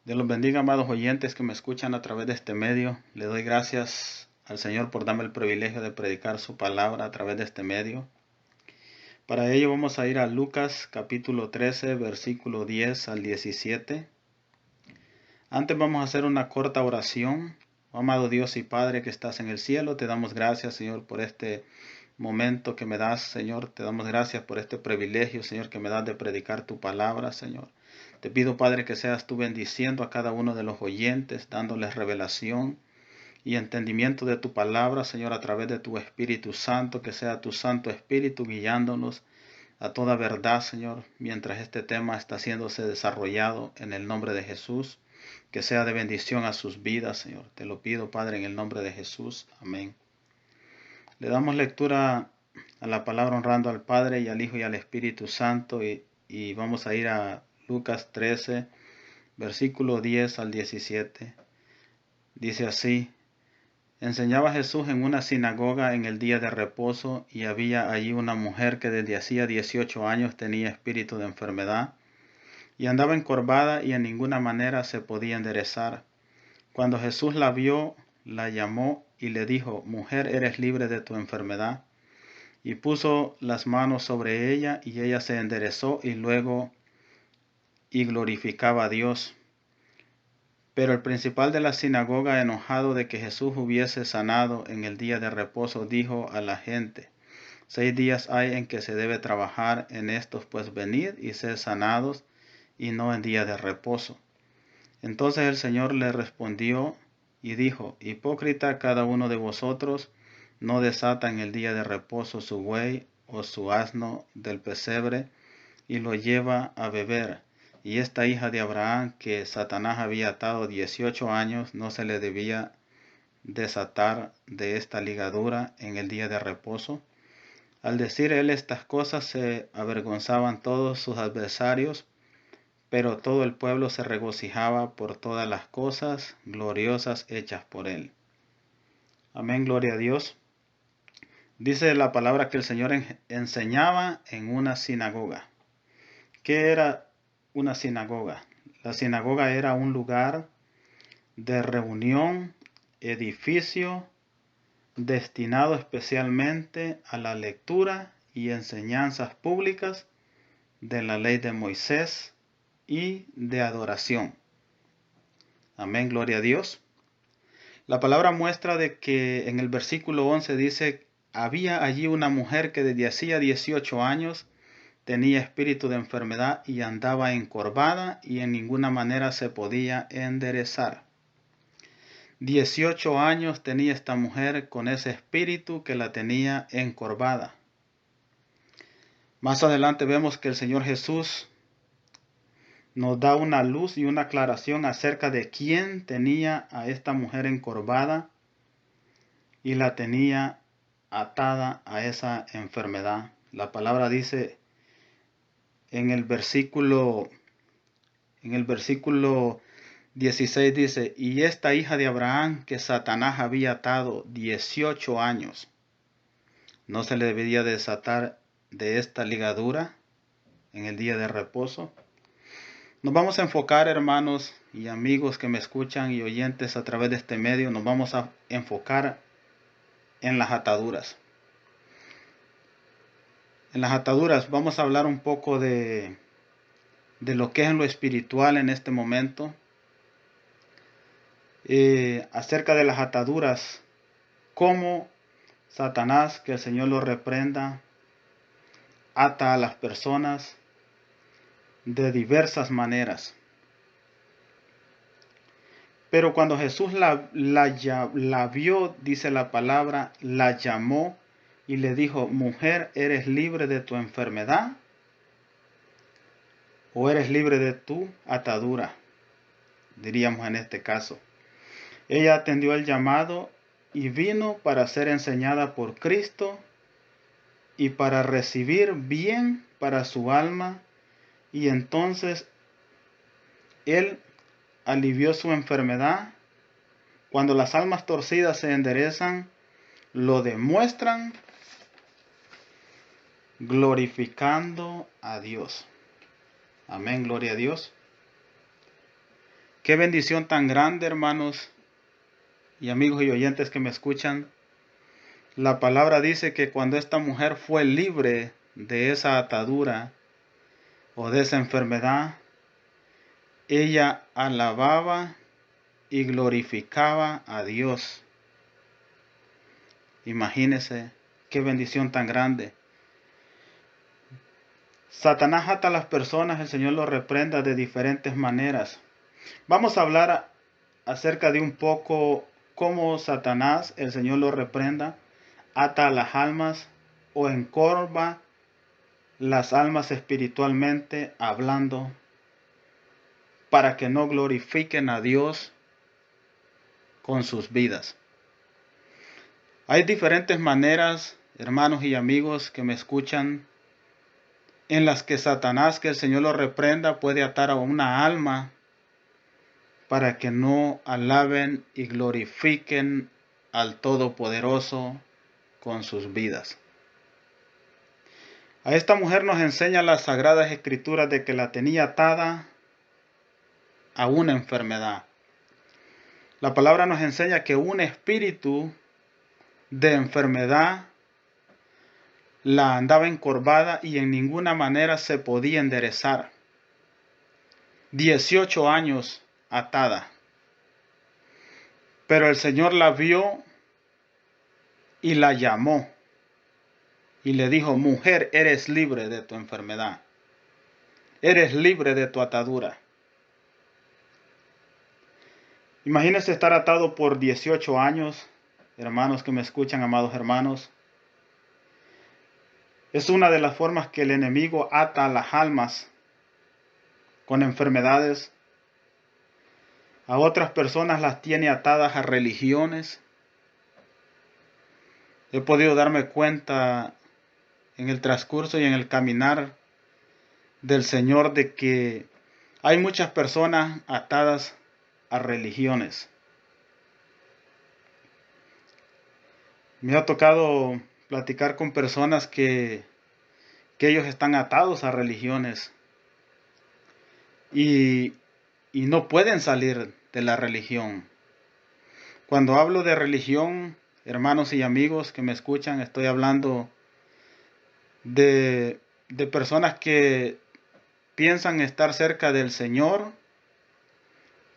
Dios los bendiga, amados oyentes que me escuchan a través de este medio. Le doy gracias al Señor por darme el privilegio de predicar su palabra a través de este medio. Para ello vamos a ir a Lucas capítulo 13, versículo 10 al 17. Antes vamos a hacer una corta oración. Amado Dios y Padre que estás en el cielo, te damos gracias, Señor, por este momento que me das, Señor. Te damos gracias por este privilegio, Señor, que me das de predicar tu palabra, Señor. Te pido, Padre, que seas tú bendiciendo a cada uno de los oyentes, dándoles revelación y entendimiento de tu palabra, Señor, a través de tu Espíritu Santo, que sea tu Santo Espíritu guiándonos a toda verdad, Señor, mientras este tema está siéndose desarrollado en el nombre de Jesús, que sea de bendición a sus vidas, Señor. Te lo pido, Padre, en el nombre de Jesús. Amén. Le damos lectura a la palabra honrando al Padre y al Hijo y al Espíritu Santo y vamos a ir a Lucas 13, versículo 10 al 17. Dice así: Enseñaba Jesús en una sinagoga en el día de reposo, y había allí una mujer que desde hacía 18 años tenía espíritu de enfermedad, y andaba encorvada y en ninguna manera se podía enderezar. Cuando Jesús la vio, la llamó y le dijo: Mujer, eres libre de tu enfermedad. Y puso las manos sobre ella, y ella se enderezó y glorificaba a Dios. Pero el principal de la sinagoga, enojado de que Jesús hubiese sanado en el día de reposo, dijo a la gente: 6 días hay en que se debe trabajar, en estos pues venid y sed sanados, y no en día de reposo. Entonces el Señor le respondió y dijo: Hipócrita, cada uno de vosotros no desata en el día de reposo su buey o su asno del pesebre y lo lleva a beber. Y esta hija de Abraham, que Satanás había atado 18 años, no se le debía desatar de esta ligadura en el día de reposo. Al decir él estas cosas, se avergonzaban todos sus adversarios, pero todo el pueblo se regocijaba por todas las cosas gloriosas hechas por él. Amén, gloria a Dios. Dice la palabra que el Señor enseñaba en una sinagoga. ¿Qué era una sinagoga? La sinagoga era un lugar de reunión, edificio, destinado especialmente a la lectura y enseñanzas públicas de la ley de Moisés y de adoración. Amén, gloria a Dios. La palabra muestra de que en el versículo 11 dice: había allí una mujer que desde hacía 18 años tenía espíritu de enfermedad y andaba encorvada y en ninguna manera se podía enderezar. 18 años tenía esta mujer con ese espíritu que la tenía encorvada. Más adelante vemos que el Señor Jesús nos da una luz y una aclaración acerca de quién tenía a esta mujer encorvada y la tenía atada a esa enfermedad. La palabra dice en el versículo 16 dice: y esta hija de Abraham que Satanás había atado 18 años, ¿no se le debía desatar de esta ligadura en el día de reposo? Nos vamos a enfocar, hermanos y amigos que me escuchan y oyentes a través de este medio, nos vamos a enfocar en las ataduras. En las ataduras vamos a hablar un poco de lo que es en lo espiritual en este momento. Acerca de las ataduras, cómo Satanás, que el Señor lo reprenda, ata a las personas de diversas maneras. Pero cuando Jesús la vio, dice la palabra, la llamó y le dijo: mujer, ¿eres libre de tu enfermedad? ¿O eres libre de tu atadura? Diríamos en este caso. Ella atendió el llamado y vino para ser enseñada por Cristo y para recibir bien para su alma, y entonces Él alivió su enfermedad. Cuando las almas torcidas se enderezan, lo demuestran glorificando a Dios. Amén, gloria a Dios. Qué bendición tan grande, hermanos y amigos y oyentes que me escuchan. La palabra dice que cuando esta mujer fue libre de esa atadura o de esa enfermedad, ella alababa y glorificaba a Dios. Imagínese qué bendición tan grande. Satanás ata a las personas, el Señor lo reprenda de diferentes maneras. Vamos a hablar acerca de un poco cómo Satanás, el Señor lo reprenda, ata a las almas o encorva las almas espiritualmente hablando para que no glorifiquen a Dios con sus vidas. Hay diferentes maneras, hermanos y amigos que me escuchan, en las que Satanás, que el Señor lo reprenda, puede atar a una alma para que no alaben y glorifiquen al Todopoderoso con sus vidas. A esta mujer nos enseña las Sagradas Escrituras de que la tenía atada a una enfermedad. La palabra nos enseña que un espíritu de enfermedad la andaba encorvada y en ninguna manera se podía enderezar. 18 años atada. Pero el Señor la vio y la llamó y le dijo: mujer, eres libre de tu enfermedad. Eres libre de tu atadura. Imagínese estar atado por 18 años, hermanos que me escuchan, amados hermanos. Es una de las formas que el enemigo ata a las almas con enfermedades. A otras personas las tiene atadas a religiones. He podido darme cuenta en el transcurso y en el caminar del Señor de que hay muchas personas atadas a religiones. Me ha tocado platicar con personas que ellos están atados a religiones y no pueden salir de la religión. Cuando hablo de religión, hermanos y amigos que me escuchan, estoy hablando de personas que piensan estar cerca del Señor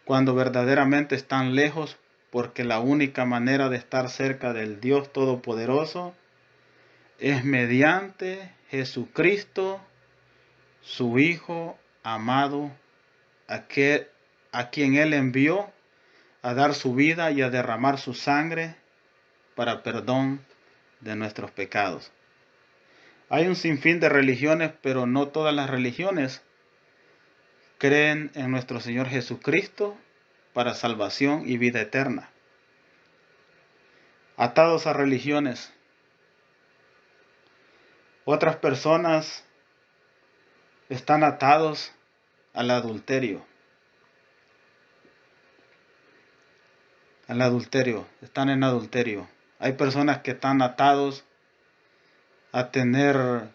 cuando verdaderamente están lejos, porque la única manera de estar cerca del Dios Todopoderoso es mediante Jesucristo, su Hijo amado, a quien Él envió a dar su vida y a derramar su sangre para perdón de nuestros pecados. Hay un sinfín de religiones, pero no todas las religiones creen en nuestro Señor Jesucristo para salvación y vida eterna. Atados a religiones. Otras personas están atados al adulterio. Al adulterio, están en adulterio. Hay personas que están atados a tener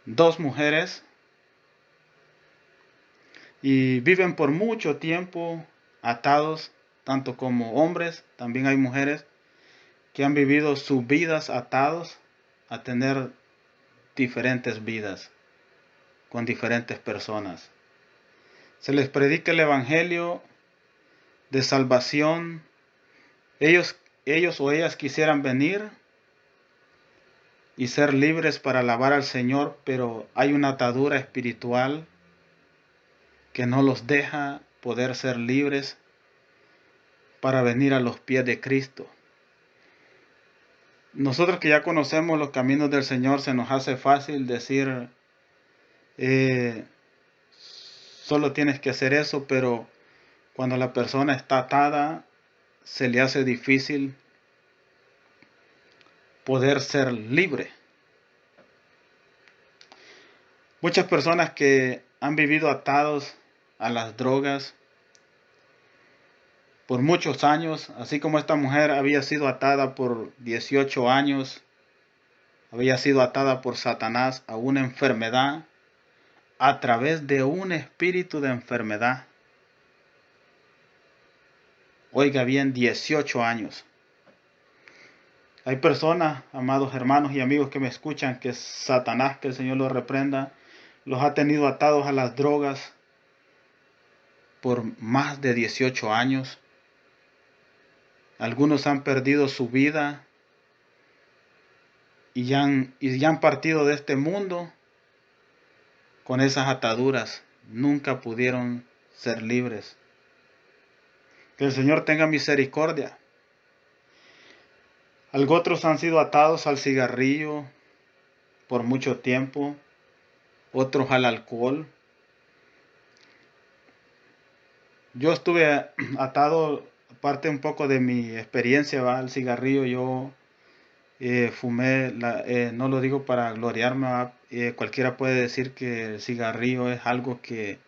2 mujeres y viven por mucho tiempo atados, tanto como hombres, también hay mujeres que han vivido sus vidas atados a tener diferentes vidas con diferentes personas. Se les predica el evangelio de salvación. Ellos o ellas quisieran venir y ser libres para alabar al Señor, pero hay una atadura espiritual que no los deja poder ser libres para venir a los pies de Cristo. Nosotros que ya conocemos los caminos del Señor, se nos hace fácil decir, solo tienes que hacer eso, pero cuando la persona está atada, se le hace difícil poder ser libre. Muchas personas que han vivido atados a las drogas por muchos años, así como esta mujer había sido atada por 18 años, había sido atada por Satanás a una enfermedad, a través de un espíritu de enfermedad. Oiga bien, 18 años. Hay personas, amados hermanos y amigos que me escuchan, que Satanás, que el Señor los reprenda, los ha tenido atados a las drogas por más de 18 años. Algunos han perdido su vida y ya han partido de este mundo con esas ataduras. Nunca pudieron ser libres. Que el Señor tenga misericordia. Otros han sido atados al cigarrillo por mucho tiempo, otros al alcohol. Yo estuve atado, aparte un poco de mi experiencia, al cigarrillo. Yo fumé, no lo digo para gloriarme, cualquiera puede decir que el cigarrillo es algo que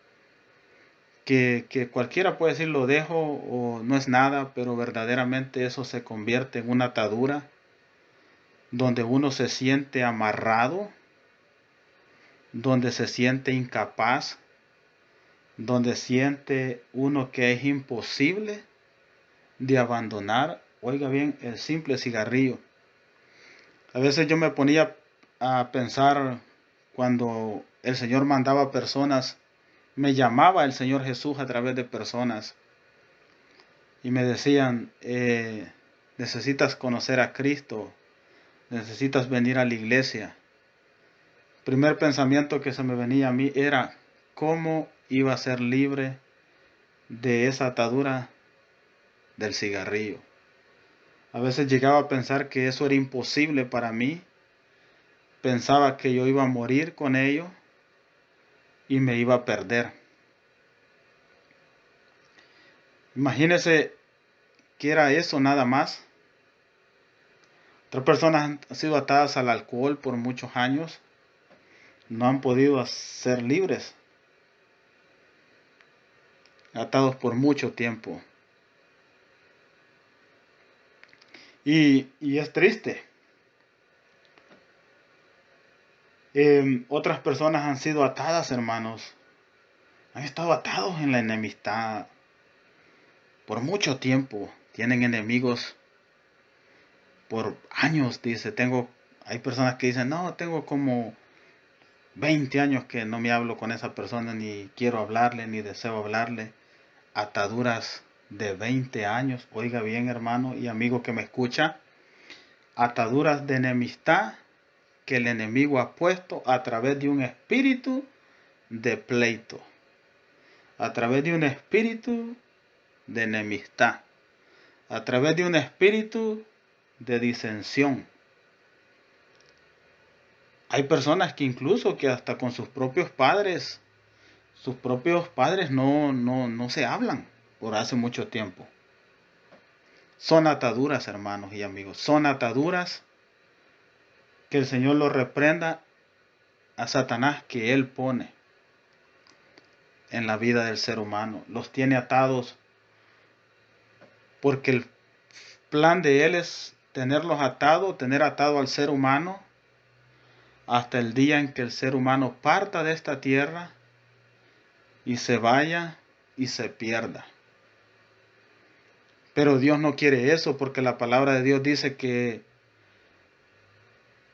cualquiera puede decir lo dejo o no es nada, pero verdaderamente eso se convierte en una atadura donde uno se siente amarrado, donde se siente incapaz, donde siente uno que es imposible de abandonar, oiga bien, el simple cigarrillo. A veces yo me ponía a pensar cuando el Señor mandaba personas, me llamaba el Señor Jesús a través de personas y me decían, necesitas conocer a Cristo, necesitas venir a la iglesia. El primer pensamiento que se me venía a mí era, ¿cómo iba a ser libre de esa atadura del cigarrillo? A veces llegaba a pensar que eso era imposible para mí. Pensaba que yo iba a morir con ello y me iba a perder. Imagínense que era eso nada más. Otras personas han sido atadas al alcohol por muchos años. No han podido ser libres. Atados por mucho tiempo. Y es triste. Otras personas han sido atadas, hermanos. Han estado atados en la enemistad por mucho tiempo. Tienen enemigos por años. Hay personas que dicen, no, tengo como 20 años que no me hablo con esa persona, ni quiero hablarle, ni deseo hablarle. Ataduras de 20 años. Oiga bien, hermano y amigo que me escucha. Ataduras de enemistad que el enemigo ha puesto a través de un espíritu de pleito, a través de un espíritu de enemistad, a través de un espíritu de disensión. Hay personas que incluso que hasta con sus propios padres no se hablan por hace mucho tiempo. Son ataduras, hermanos y amigos, son ataduras que el Señor lo reprenda a Satanás, que Él pone en la vida del ser humano. Los tiene atados porque el plan de Él es tenerlos atados, tener atado al ser humano hasta el día en que el ser humano parta de esta tierra y se vaya y se pierda. Pero Dios no quiere eso, porque la palabra de Dios dice que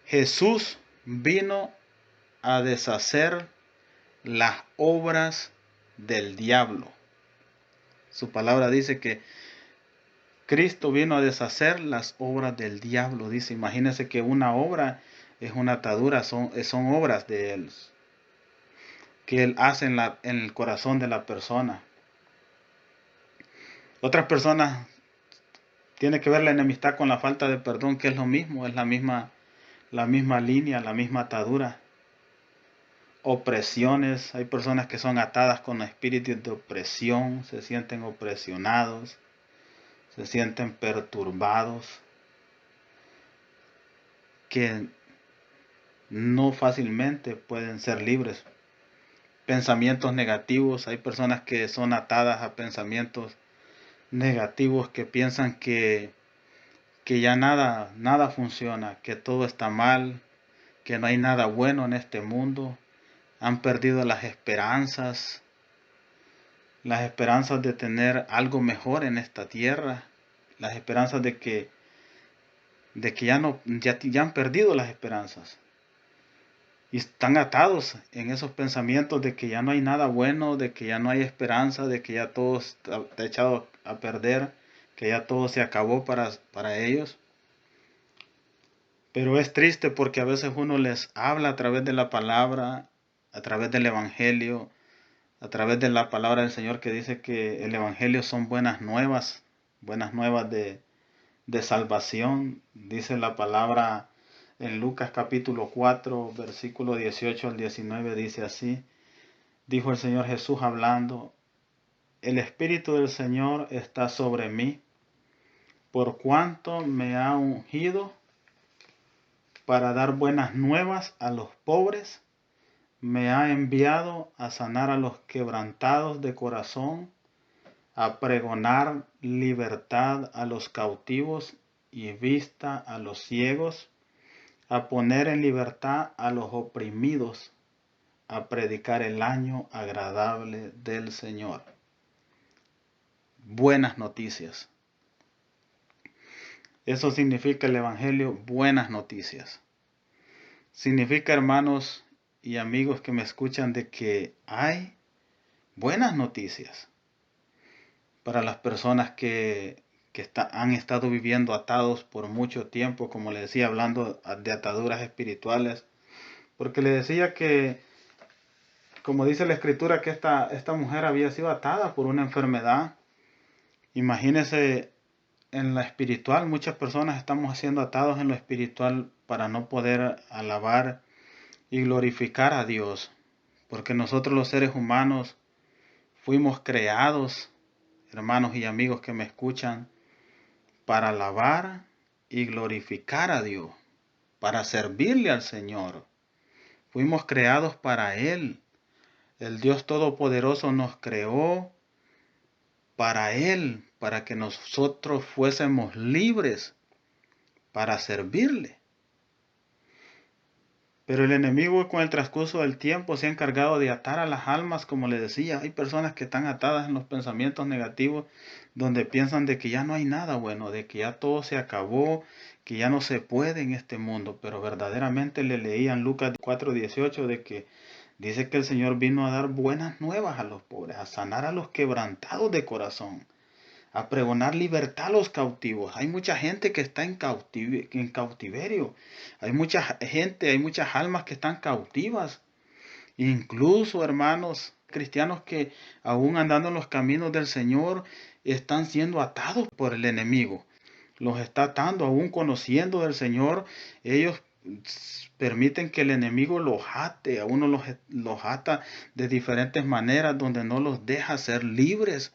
Jesús vino a deshacer las obras del diablo. Su palabra dice que Cristo vino a deshacer las obras del diablo. Dice, imagínense que una obra es una atadura, son obras de Él, que Él hace en el corazón de la persona. Otras personas tienen que ver la enemistad con la falta de perdón, que es lo mismo, es la misma línea, la misma atadura. Opresiones, hay personas que son atadas con espíritus de opresión, se sienten opresionados, se sienten perturbados, que no fácilmente pueden ser libres. Pensamientos negativos, hay personas que son atadas a pensamientos negativos, que piensan que ya nada funciona, que todo está mal, que no hay nada bueno en este mundo. Han perdido las esperanzas. las esperanzas de tener algo mejor en esta tierra, las esperanzas de que ya han perdido las esperanzas. Y están atados en esos pensamientos de que ya no hay nada bueno, de que ya no hay esperanza, de que ya todo está echado a perder, que ya todo se acabó para ellos. Pero es triste porque a veces uno les habla a través de la palabra, a través del Evangelio, a través de la palabra del Señor que dice que el Evangelio son buenas nuevas de salvación. Dice la palabra en Lucas capítulo 4, versículo 18 al 19, dice así: dijo el Señor Jesús hablando: el Espíritu del Señor está sobre mí, por cuanto me ha ungido para dar buenas nuevas a los pobres, me ha enviado a sanar a los quebrantados de corazón, a pregonar libertad a los cautivos y vista a los ciegos, a poner en libertad a los oprimidos, a predicar el año agradable del Señor. Buenas noticias. Eso significa el Evangelio, buenas noticias. Significa, hermanos y amigos que me escuchan, de que hay buenas noticias para las personas que han estado viviendo atados por mucho tiempo, como le decía, hablando de ataduras espirituales. Porque le decía que, como dice la Escritura, que esta mujer había sido atada por una enfermedad. Imagínese, en la espiritual, muchas personas estamos siendo atados en lo espiritual para no poder alabar y glorificar a Dios. Porque nosotros los seres humanos fuimos creados, hermanos y amigos que me escuchan, para alabar y glorificar a Dios, para servirle al Señor. Fuimos creados para Él. El Dios Todopoderoso nos creó para Él, para que nosotros fuésemos libres para servirle. Pero el enemigo, con el transcurso del tiempo, se ha encargado de atar a las almas. Como le decía, hay personas que están atadas en los pensamientos negativos, donde piensan de que ya no hay nada bueno, de que ya todo se acabó, que ya no se puede en este mundo. Pero verdaderamente le leían Lucas 4:18 de que dice que el Señor vino a dar buenas nuevas a los pobres, a sanar a los quebrantados de corazón, a pregonar libertad a los cautivos. Hay mucha gente que está en cautiverio. Hay mucha gente, hay muchas almas que están cautivas. Incluso, hermanos cristianos, que aún andando en los caminos del Señor están siendo atados por el enemigo. Los está atando, aún conociendo del Señor. Ellos permiten que el enemigo los ate. A uno los ata de diferentes maneras, donde no los deja ser libres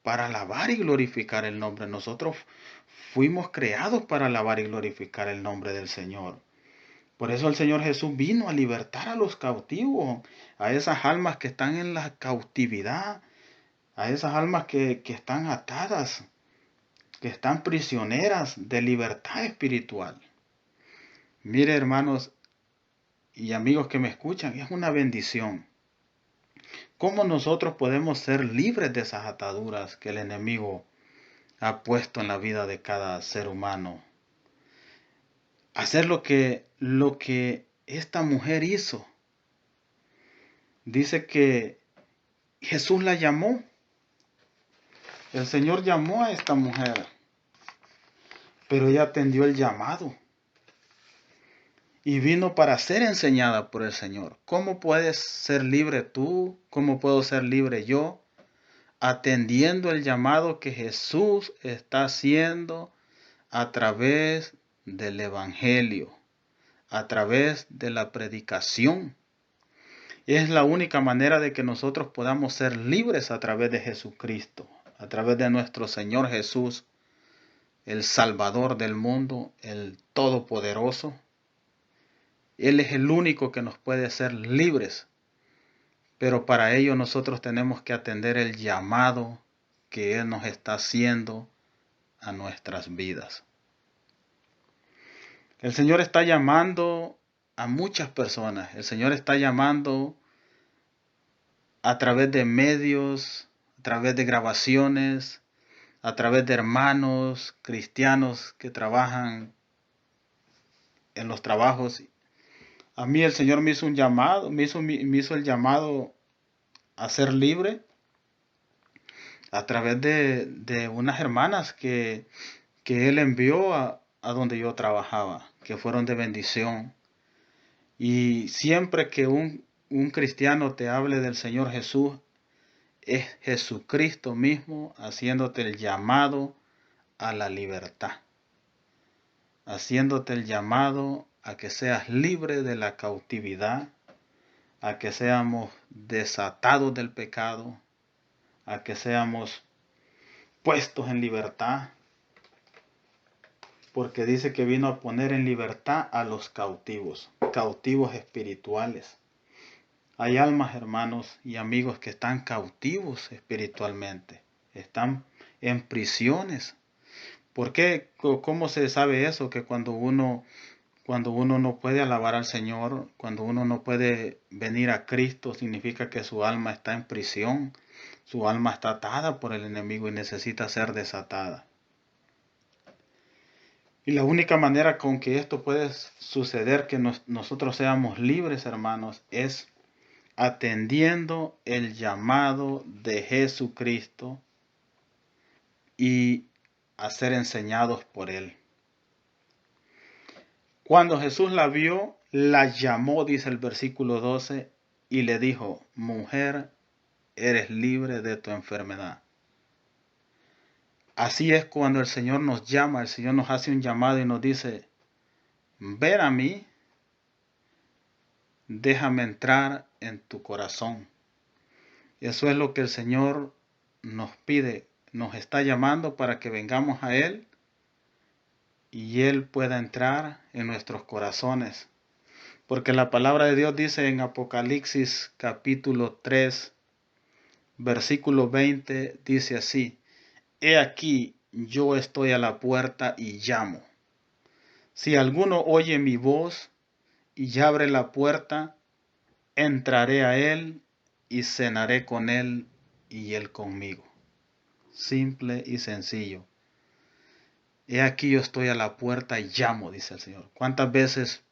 para alabar y glorificar el nombre. Nosotros fuimos creados para alabar y glorificar el nombre del Señor. Por eso el Señor Jesús vino a libertar a los cautivos, a esas almas que están en la cautividad, a esas almas que están atadas, que están prisioneras de libertad espiritual. Mire, hermanos y amigos que me escuchan, es una bendición. ¿Cómo nosotros podemos ser libres de esas ataduras que el enemigo ha puesto en la vida de cada ser humano? Hacer lo que esta mujer hizo. Dice que Jesús la llamó. El Señor llamó a esta mujer, pero ella atendió el llamado y vino para ser enseñada por el Señor. ¿Cómo puedes ser libre tú? ¿Cómo puedo ser libre yo? Atendiendo el llamado que Jesús está haciendo a través del Evangelio, a través de la predicación. Es la única manera de que nosotros podamos ser libres, a través de Jesucristo, a través de nuestro Señor Jesús, el Salvador del mundo, el Todopoderoso. Él es el único que nos puede hacer libres. Pero para ello nosotros tenemos que atender el llamado que Él nos está haciendo a nuestras vidas. El Señor está llamando a muchas personas. El Señor está llamando a través de medios, a través de grabaciones, a través de hermanos cristianos que trabajan en los trabajos. A mí el Señor me hizo un llamado, me hizo el llamado a ser libre a través de unas hermanas que Él envió a donde yo trabajaba, que fueron de bendición. Y siempre que un cristiano te hable del Señor Jesús, es Jesucristo mismo haciéndote el llamado a la libertad, haciéndote el llamado a que seas libre de la cautividad, a que seamos desatados del pecado, a que seamos puestos en libertad, porque dice que vino a poner en libertad a los cautivos, cautivos espirituales. Hay almas, hermanos y amigos, que están cautivos espiritualmente, están en prisiones. ¿Por qué? ¿Cómo se sabe eso? Que cuando uno no puede alabar al Señor, cuando uno no puede venir a Cristo, significa que su alma está en prisión, su alma está atada por el enemigo y necesita ser desatada. Y la única manera con que esto puede suceder, que nosotros seamos libres, hermanos, es atendiendo el llamado de Jesucristo y a ser enseñados por Él. Cuando Jesús la vio, la llamó, dice el versículo 12, y le dijo: mujer, eres libre de tu enfermedad. Así es cuando el Señor nos llama, el Señor nos hace un llamado y nos dice: ven a mí, déjame entrar en tu corazón. Eso es lo que el Señor nos pide, nos está llamando para que vengamos a Él y Él pueda entrar en nuestros corazones. Porque la palabra de Dios dice en Apocalipsis capítulo 3, versículo 20, dice así: he aquí, yo estoy a la puerta y llamo. Si alguno oye mi voz y abre la puerta, entraré a él y cenaré con él y él conmigo. Simple y sencillo. He aquí yo estoy a la puerta y llamo, dice el Señor. ¿Cuántas veces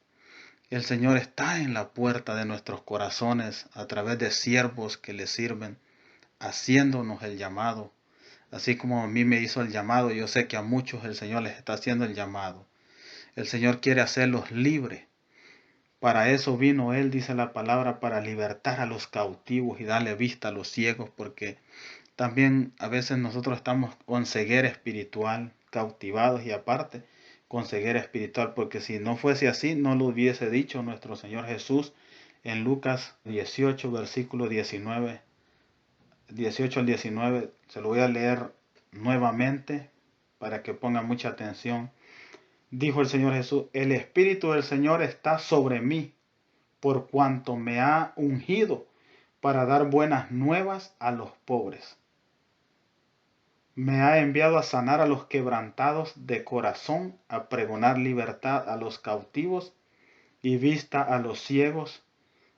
el Señor está en la puerta de nuestros corazones a través de siervos que le sirven, haciéndonos el llamado? Así como a mí me hizo el llamado, yo sé que a muchos el Señor les está haciendo el llamado. El Señor quiere hacerlos libres. Para eso vino Él, dice la palabra, para libertar a los cautivos y darle vista a los ciegos, porque también a veces nosotros estamos con ceguera espiritual, cautivados y aparte con ceguera espiritual, porque si no fuese así, no lo hubiese dicho nuestro Señor Jesús en Lucas 18, versículo 19, 18 al 19, se lo voy a leer nuevamente para que ponga mucha atención. Dijo el Señor Jesús: el Espíritu del Señor está sobre mí, por cuanto me ha ungido para dar buenas nuevas a los pobres. Me ha enviado a sanar a los quebrantados de corazón, a pregonar libertad a los cautivos y vista a los ciegos,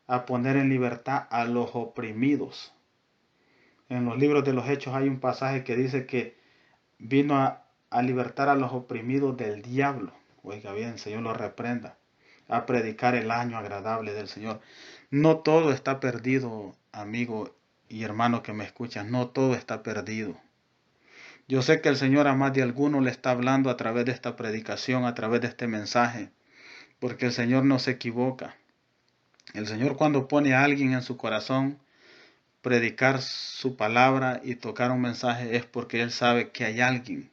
a poner en libertad a los oprimidos. En los libros de los Hechos hay un pasaje que dice que vino a libertar a los oprimidos del diablo. Oiga bien, Señor lo reprenda. A predicar el año agradable del Señor. No todo está perdido, amigo y hermano que me escuchas. No todo está perdido. Yo sé que el Señor a más de alguno le está hablando a través de esta predicación, a través de este mensaje, porque el Señor no se equivoca. El Señor, cuando pone a alguien en su corazón predicar su palabra y tocar un mensaje, es porque Él sabe que hay alguien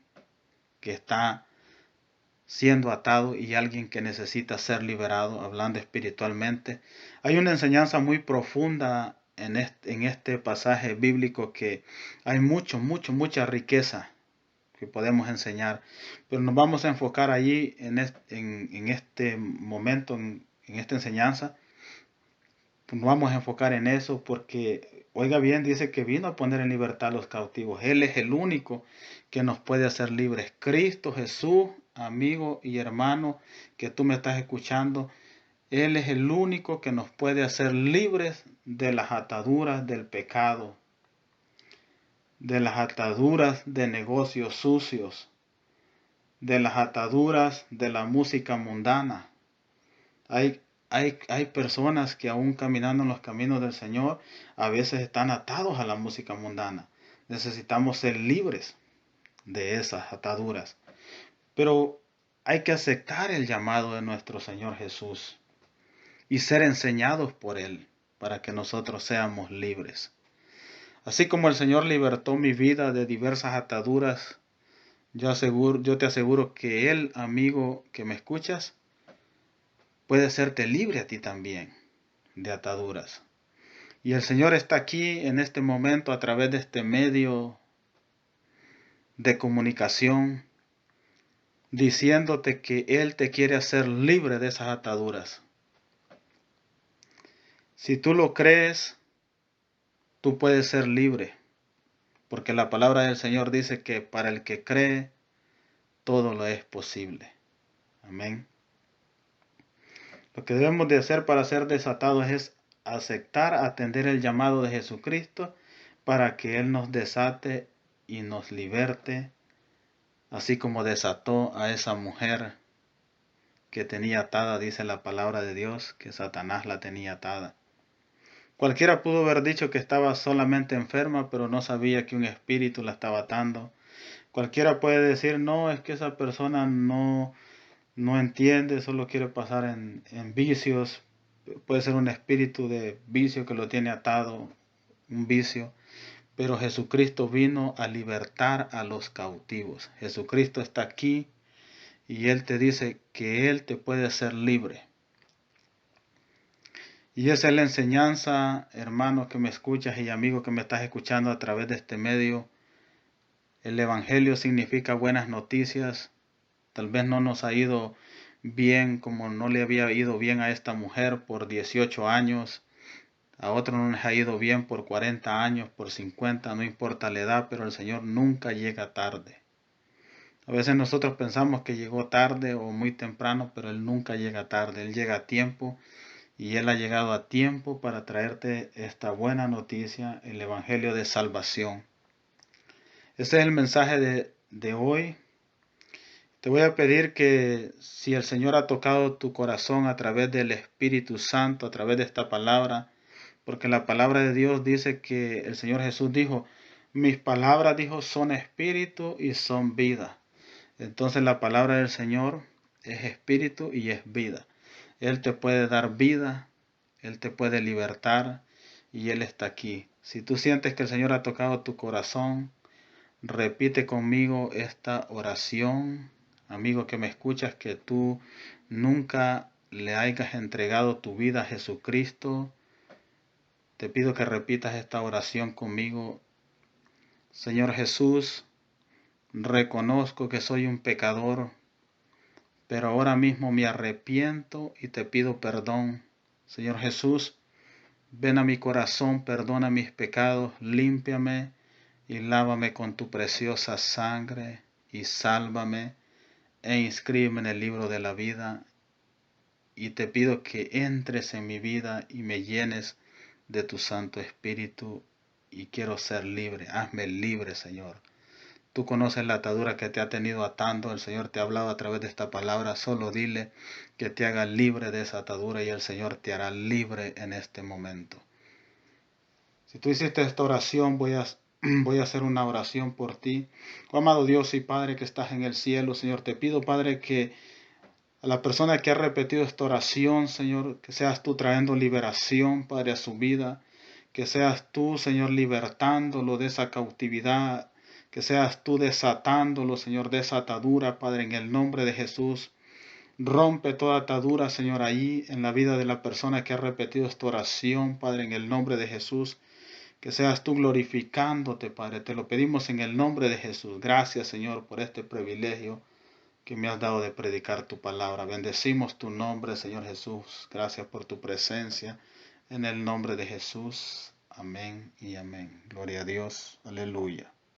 que está siendo atado y alguien que necesita ser liberado, hablando espiritualmente. Hay una enseñanza muy profunda en este pasaje bíblico, que hay mucha riqueza que podemos enseñar, pero nos vamos a enfocar allí en este momento, en esta enseñanza. Nos vamos a enfocar en eso porque, oiga bien, dice que vino a poner en libertad a los cautivos. Él es el único que nos puede hacer libres. Cristo Jesús, amigo y hermano que tú me estás escuchando, Él es el único que nos puede hacer libres de las ataduras del pecado. de las ataduras de negocios sucios, de las ataduras de la música mundana. Hay personas que aún caminando en los caminos del Señor, a veces están atados a la música mundana. Necesitamos ser libres de esas ataduras. Pero hay que aceptar el llamado de nuestro Señor Jesús y ser enseñados por Él para que nosotros seamos libres. Así como el Señor libertó mi vida de diversas ataduras, yo te aseguro que Él, amigo que me escuchas, puede hacerte libre a ti también de ataduras. Y el Señor está aquí en este momento a través de este medio de comunicación, diciéndote que Él te quiere hacer libre de esas ataduras. Si tú lo crees, tú puedes ser libre, porque la palabra del Señor dice que para el que cree, todo lo es posible. Amén. Lo que debemos de hacer para ser desatados es aceptar, atender el llamado de Jesucristo para que Él nos desate y nos liberte, así como desató a esa mujer que tenía atada, dice la palabra de Dios, que Satanás la tenía atada. Cualquiera pudo haber dicho que estaba solamente enferma, pero no sabía que un espíritu la estaba atando. Cualquiera puede decir, no, es que esa persona no entiende, solo quiere pasar en vicios. Puede ser un espíritu de vicio que lo tiene atado, un vicio. Pero Jesucristo vino a libertar a los cautivos. Jesucristo está aquí y Él te dice que Él te puede hacer libre. Y esa es la enseñanza, hermano que me escuchas y amigo que me estás escuchando a través de este medio. El Evangelio significa buenas noticias. Tal vez no nos ha ido bien como no le había ido bien a esta mujer por 18 años. A otro no les ha ido bien por 40 años, por 50, no importa la edad, pero el Señor nunca llega tarde. A veces nosotros pensamos que llegó tarde o muy temprano, pero Él nunca llega tarde. Él llega a tiempo y Él ha llegado a tiempo para traerte esta buena noticia, el Evangelio de salvación. Este es el mensaje de hoy. Te voy a pedir que si el Señor ha tocado tu corazón a través del Espíritu Santo, a través de esta palabra, porque la palabra de Dios dice que el Señor Jesús dijo, mis palabras, dijo, son espíritu y son vida. Entonces la palabra del Señor es espíritu y es vida. Él te puede dar vida, Él te puede libertar y Él está aquí. Si tú sientes que el Señor ha tocado tu corazón, repite conmigo esta oración. Amigo que me escuchas, que tú nunca le hayas entregado tu vida a Jesucristo, te pido que repitas esta oración conmigo. Señor Jesús, reconozco que soy un pecador, pero ahora mismo me arrepiento y te pido perdón. Señor Jesús, ven a mi corazón, perdona mis pecados, límpiame y lávame con tu preciosa sangre y sálvame e inscríbeme en el libro de la vida. Y te pido que entres en mi vida y me llenes de tu Santo Espíritu y quiero ser libre. Hazme libre, Señor. Tú conoces la atadura que te ha tenido atando. El Señor te ha hablado a través de esta palabra. Solo dile que te haga libre de esa atadura y el Señor te hará libre en este momento. Si tú hiciste esta oración, voy a hacer una oración por ti. Oh, amado Dios y Padre que estás en el cielo, Señor, te pido, Padre, que a la persona que ha repetido esta oración, Señor, que seas tú trayendo liberación, Padre, a su vida. Que seas tú, Señor, libertándolo de esa cautividad. Que seas tú desatándolo, Señor, de esa atadura, Padre, en el nombre de Jesús. Rompe toda atadura, Señor, ahí en la vida de la persona que ha repetido esta oración, Padre, en el nombre de Jesús. Que seas tú glorificándote, Padre. Te lo pedimos en el nombre de Jesús. Gracias, Señor, por este privilegio que me has dado de predicar tu palabra. Bendecimos tu nombre, Señor Jesús. Gracias por tu presencia. En el nombre de Jesús. Amén y amén. Gloria a Dios. Aleluya.